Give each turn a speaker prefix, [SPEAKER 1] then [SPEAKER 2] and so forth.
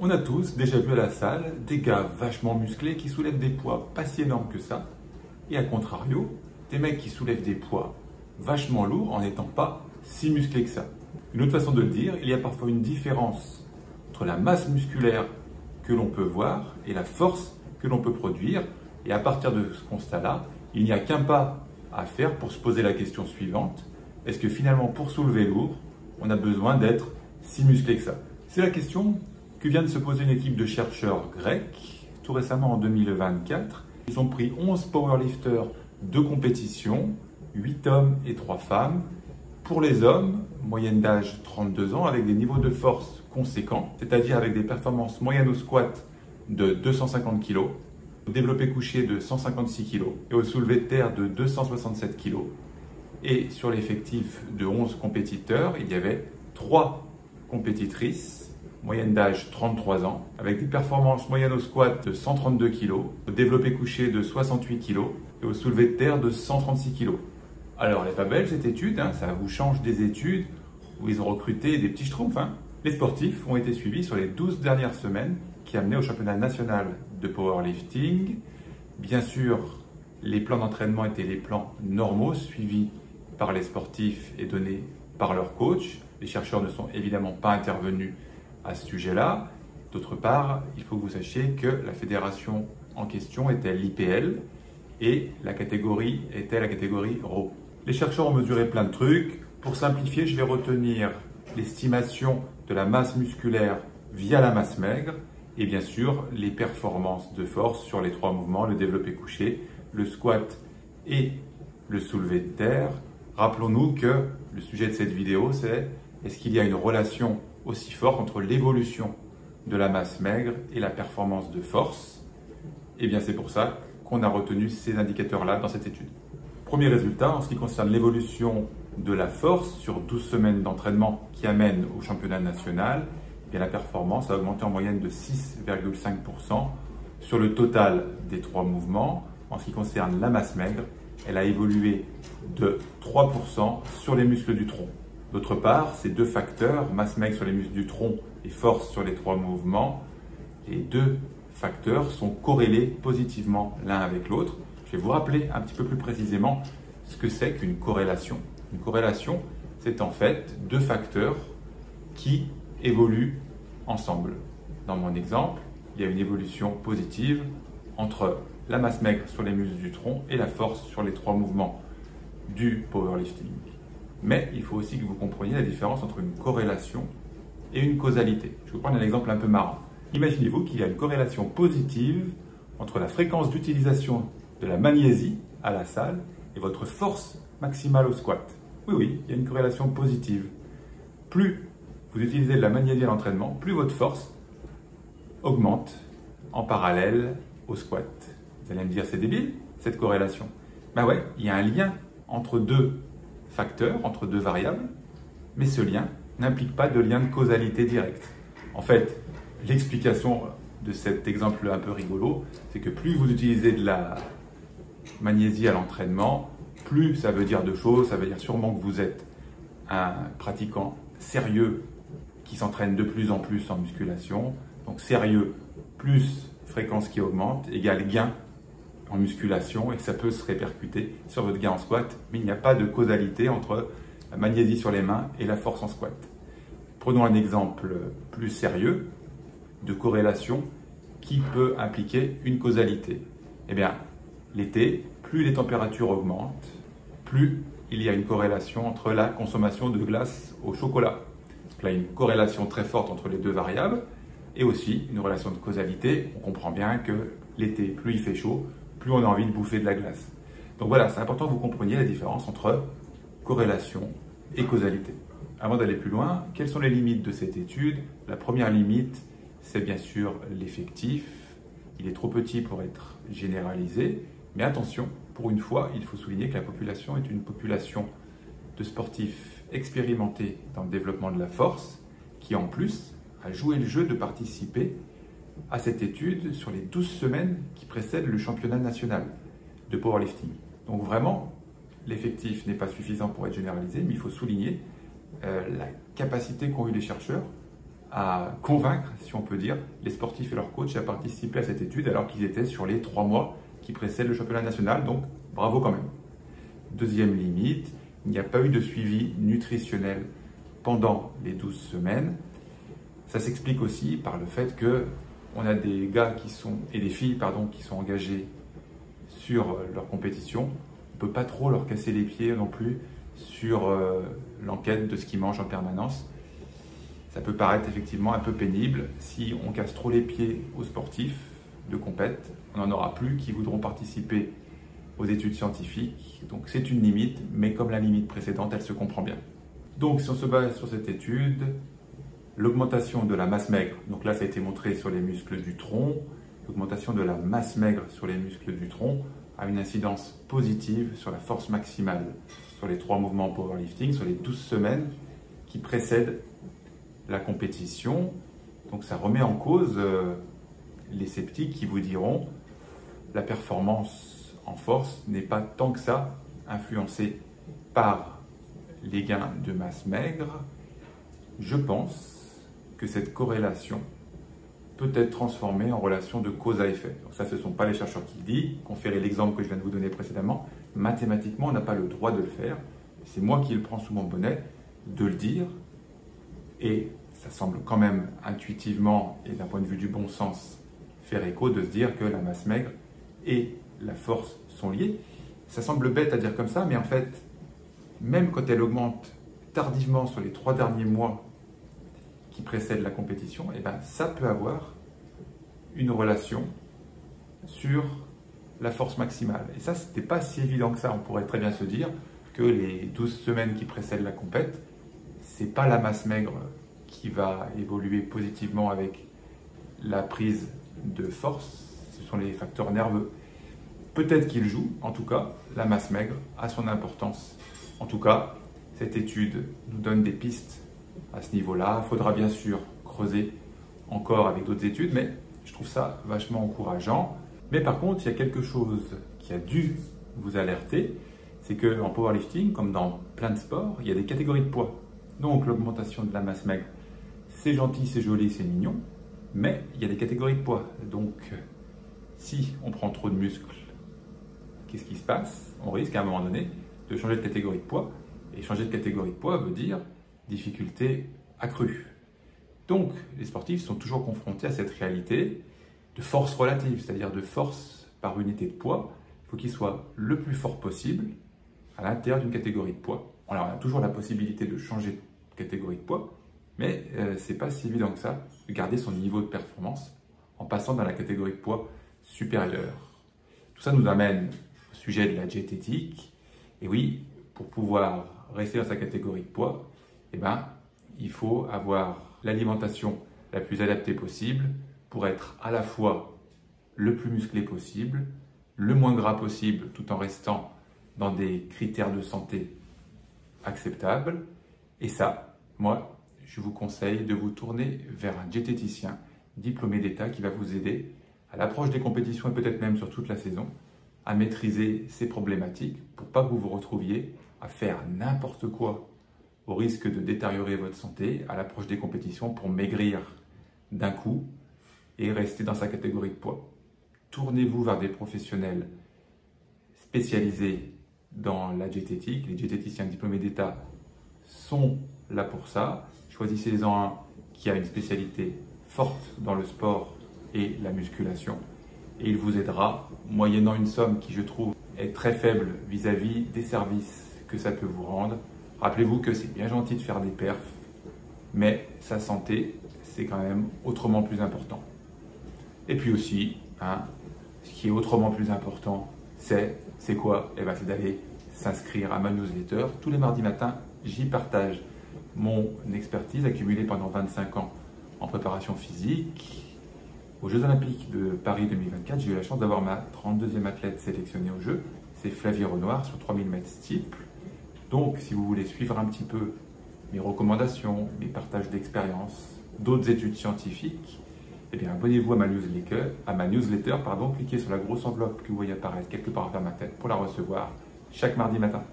[SPEAKER 1] On a tous déjà vu à la salle des gars vachement musclés qui soulèvent des poids pas si énormes que ça, et à contrario, des mecs qui soulèvent des poids vachement lourds en n'étant pas si musclés que ça. Une autre façon de le dire, il y a parfois une différence entre la masse musculaire que l'on peut voir et la force que l'on peut produire, et à partir de ce constat-là, il n'y a qu'un pas à faire pour se poser la question suivante: est-ce que finalement pour soulever lourd, on a besoin d'être si musclé que ça? C'est la question que vient de se poser une équipe de chercheurs grecs, tout récemment en 2024. Ils ont pris 11 powerlifters de compétition, 8 hommes et 3 femmes. Pour les hommes, moyenne d'âge 32 ans, avec des niveaux de force conséquents, c'est-à-dire avec des performances moyennes au squat de 250 kg, au développé couché de 156 kg et au soulevé de terre de 267 kg. Et sur l'effectif de 11 compétiteurs, il y avait 3 compétitrices, moyenne d'âge 33 ans, avec des performances moyennes au squat de 132 kg, au développé couché de 68 kg et au soulevé de terre de 136 kg. Alors, elle n'est pas belle cette étude, ça vous change des études où ils ont recruté des petits schtroumpfs. Les sportifs ont été suivis sur les 12 dernières semaines qui amenaient au championnat national de powerlifting. Bien sûr, les plans d'entraînement étaient les plans normaux suivis par les sportifs et donnés par leur coach. Les chercheurs ne sont évidemment pas intervenus à ce sujet-là. D'autre part, il faut que vous sachiez que la fédération en question était l'IPL et la catégorie était la catégorie RAW. Les chercheurs ont mesuré plein de trucs. Pour simplifier, je vais retenir l'estimation de la masse musculaire via la masse maigre et bien sûr les performances de force sur les 3 mouvements, le développé couché, le squat et le soulevé de terre. Rappelons-nous que le sujet de cette vidéo, c'est: est-ce qu'il y a une relation aussi forte entre l'évolution de la masse maigre et la performance de force? Et bien c'est pour ça qu'on a retenu ces indicateurs-là dans cette étude. Premier résultat, en ce qui concerne l'évolution de la force sur 12 semaines d'entraînement qui amène au championnat national, eh bien la performance a augmenté en moyenne de 6,5% sur le total des 3 mouvements. En ce qui concerne la masse maigre, elle a évolué de 3% sur les muscles du tronc. D'autre part, ces deux facteurs, masse maigre sur les muscles du tronc et force sur les 3 mouvements, les deux facteurs sont corrélés positivement l'un avec l'autre. Je vais vous rappeler un petit peu plus précisément ce que c'est qu'une corrélation. Une corrélation, c'est en fait deux facteurs qui évoluent ensemble. Dans mon exemple, il y a une évolution positive entre la masse maigre sur les muscles du tronc et la force sur les 3 mouvements du powerlifting. Mais il faut aussi que vous compreniez la différence entre une corrélation et une causalité. Je vais vous prendre un exemple un peu marrant. Imaginez-vous qu'il y a une corrélation positive entre la fréquence d'utilisation de la magnésie à la salle et votre force maximale au squat. Oui, il y a une corrélation positive. Plus vous utilisez de la magnésie à l'entraînement, plus votre force augmente en parallèle au squat. Vous allez me dire, c'est débile cette corrélation. Ben ouais, il y a un lien entre deux facteurs, entre deux variables, mais ce lien n'implique pas de lien de causalité directe. En fait, l'explication de cet exemple un peu rigolo, c'est que plus vous utilisez de la magnésie à l'entraînement, plus ça veut dire 2 choses. Ça veut dire sûrement que vous êtes un pratiquant sérieux qui s'entraîne de plus en plus en musculation. Donc sérieux plus fréquence qui augmente égale gain en musculation, et que ça peut se répercuter sur votre gain en squat, mais il n'y a pas de causalité entre la magnésie sur les mains et la force en squat. Prenons un exemple plus sérieux de corrélation qui peut impliquer une causalité. Eh bien, l'été, plus les températures augmentent, plus il y a une corrélation entre la consommation de glace au chocolat. Donc là, il y a une corrélation très forte entre les deux variables, et aussi une relation de causalité. On comprend bien que l'été, plus il fait chaud, plus on a envie de bouffer de la glace. Donc voilà, c'est important que vous compreniez la différence entre corrélation et causalité. Avant d'aller plus loin, quelles sont les limites de cette étude? La première limite, c'est bien sûr l'effectif. Il est trop petit pour être généralisé, mais attention, pour une fois, il faut souligner que la population est une population de sportifs expérimentés dans le développement de la force, qui en plus a joué le jeu de participer à cette étude sur les 12 semaines qui précèdent le championnat national de powerlifting. Donc vraiment, l'effectif n'est pas suffisant pour être généralisé, mais il faut souligner la capacité qu'ont eu les chercheurs à convaincre, si on peut dire, les sportifs et leurs coachs à participer à cette étude alors qu'ils étaient sur les 3 mois qui précèdent le championnat national. Donc, bravo quand même. Deuxième limite, il n'y a pas eu de suivi nutritionnel pendant les 12 semaines. Ça s'explique aussi par le fait qu'on a des gars et des filles qui sont engagés sur leur compétition. On ne peut pas trop leur casser les pieds non plus sur l'enquête de ce qu'ils mangent en permanence. Ça peut paraître effectivement un peu pénible. Si on casse trop les pieds aux sportifs de compète, on n'en aura plus qui voudront participer aux études scientifiques. Donc c'est une limite, mais comme la limite précédente, elle se comprend bien. Donc si on se base sur cette étude, l'augmentation de la masse maigre, donc là ça a été montré sur les muscles du tronc, l'augmentation de la masse maigre sur les muscles du tronc a une incidence positive sur la force maximale, sur les 3 mouvements powerlifting, sur les 12 semaines qui précèdent la compétition. Donc ça remet en cause les sceptiques qui vous diront la performance en force n'est pas tant que ça influencée par les gains de masse maigre. Je pense que cette corrélation peut être transformée en relation de cause à effet. Donc ça, ce ne sont pas les chercheurs qui le disent. Conférez l'exemple que je viens de vous donner précédemment. Mathématiquement, on n'a pas le droit de le faire. C'est moi qui le prends sous mon bonnet de le dire. Et ça semble quand même intuitivement et d'un point de vue du bon sens faire écho de se dire que la masse maigre et la force sont liées. Ça semble bête à dire comme ça, mais en fait, même quand elle augmente tardivement sur les 3 derniers mois qui précèdent la compétition, eh ben, ça peut avoir une relation sur la force maximale. Et ça, ce n'était pas si évident que ça. On pourrait très bien se dire que les 12 semaines qui précèdent la compète, ce n'est pas la masse maigre qui va évoluer positivement avec la prise de force, ce sont les facteurs nerveux. Peut-être qu'il joue, en tout cas, la masse maigre a son importance. En tout cas, cette étude nous donne des pistes à ce niveau-là. Il faudra bien sûr creuser encore avec d'autres études, mais je trouve ça vachement encourageant. Mais par contre, il y a quelque chose qui a dû vous alerter, c'est qu'en powerlifting, comme dans plein de sports, il y a des catégories de poids. Donc l'augmentation de la masse maigre, c'est gentil, c'est joli, c'est mignon, mais il y a des catégories de poids. Donc si on prend trop de muscles, qu'est-ce qui se passe? On risque à un moment donné de changer de catégorie de poids. Et changer de catégorie de poids veut dire difficulté accrue. Donc, les sportifs sont toujours confrontés à cette réalité de force relative, c'est-à-dire de force par unité de poids. Il faut qu'ils soient le plus fort possible à l'intérieur d'une catégorie de poids. Alors, on a toujours la possibilité de changer de catégorie de poids, mais ce n'est pas si évident que ça de garder son niveau de performance en passant dans la catégorie de poids supérieure. Tout ça nous amène au sujet de la diététique. Et oui, pour pouvoir rester dans sa catégorie de poids, eh ben, il faut avoir l'alimentation la plus adaptée possible pour être à la fois le plus musclé possible, le moins gras possible, tout en restant dans des critères de santé acceptables. Et ça, moi, je vous conseille de vous tourner vers un diététicien diplômé d'État qui va vous aider à l'approche des compétitions et peut-être même sur toute la saison à maîtriser ces problématiques pour pas que vous vous retrouviez à faire n'importe quoi au risque de détériorer votre santé à l'approche des compétitions pour maigrir d'un coup et rester dans sa catégorie de poids. Tournez-vous vers des professionnels spécialisés dans la diététique. Les diététiciens diplômés d'État sont là pour ça. Choisissez-en un qui a une spécialité forte dans le sport et la musculation. Et il vous aidera, moyennant une somme qui, je trouve, est très faible vis-à-vis des services que ça peut vous rendre. Rappelez-vous que c'est bien gentil de faire des perfs, mais sa santé, c'est quand même autrement plus important. Et puis aussi, ce qui est autrement plus important, c'est quoi? Eh ben, c'est d'aller s'inscrire à ma newsletter. Tous les mardis matins, j'y partage mon expertise accumulée pendant 25 ans en préparation physique. Aux Jeux Olympiques de Paris 2024, j'ai eu la chance d'avoir ma 32e athlète sélectionnée aux Jeux. C'est Flavie Renoir sur 3000 mètres steeple. Donc, si vous voulez suivre un petit peu mes recommandations, mes partages d'expériences, d'autres études scientifiques, eh bien, abonnez-vous à ma newsletter, cliquez sur la grosse enveloppe que vous voyez apparaître quelque part vers ma tête pour la recevoir chaque mardi matin.